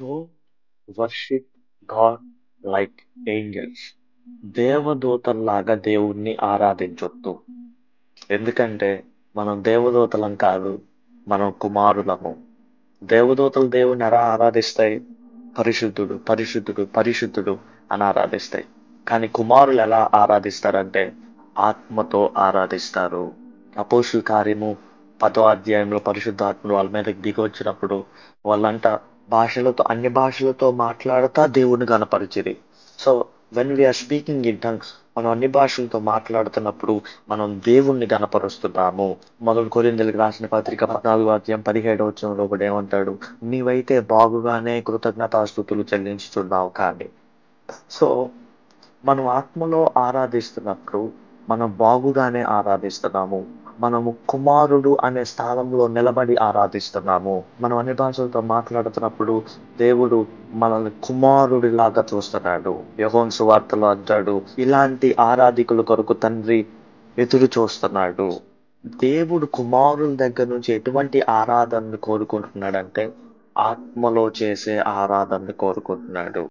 Don't worship God like angels. దేవదూతల్లాగా దేవుణ్ణి ఆరాధించొద్దు. ఎందుకంటే మనం దేవదూతలం కాదు. మనం కుమారులము. దేవదూతలు దేవుణ్ణి ఎలా ఆరాధిస్తాయి? పరిశుద్ధుడు, పరిశుద్ధుడు, పరిశుద్ధుడు అని ఆరాధిస్తాయి. కానీ కుమారులు ఎలా ఆరాధిస్తారంటే ఆత్మతో ఆరాధిస్తారు. అపోస్తుల కార్యము 10వ అధ్యాయంలో పరిశుద్ధాత్ముడు వాళ్ళ మీదకి దిగి వచ్చినప్పుడు వాళ్ళంట అన్య భాషలతో మాట్లాడుతా దేవుణ్ణి గనపరిచిరి. So when we are speaking in tongues, మనం అన్ని భాషలతో మాట్లాడుతున్నప్పుడు మనం దేవుణ్ణి గనపరుస్తున్నాము. మొదటి కొరింథీయులకు రాసిన పత్రిక 14వ అధ్యాయం 17వ వచనంలో కూడా ఏమంటాడు? నీవైతే బాగుగానే కృతజ్ఞతాస్తుతులు చెల్లించుతున్నావు కానీ. సో మనం ఆత్మలో ఆరాధిస్తున్నప్పుడు మనం బాగుగానే ఆరాధిస్తున్నాము. మనము కుమారుడు అనే స్థానంలో నిలబడి ఆరాధిస్తున్నాము. మనం అన్ని భాషలతో మాట్లాడుతున్నప్పుడు దేవుడు మనల్ని కుమారుడిలాగా చూస్తున్నాడు. యోహాను సువార్తలో అంటాడు, ఇలాంటి ఆరాధికుల కొరకు తండ్రి ఎదురు చూస్తున్నాడు. దేవుడు కుమారుల దగ్గర నుంచి ఎటువంటి ఆరాధనను కోరుకుంటున్నాడంటే ఆత్మలో చేసే ఆరాధనను కోరుకుంటున్నాడు.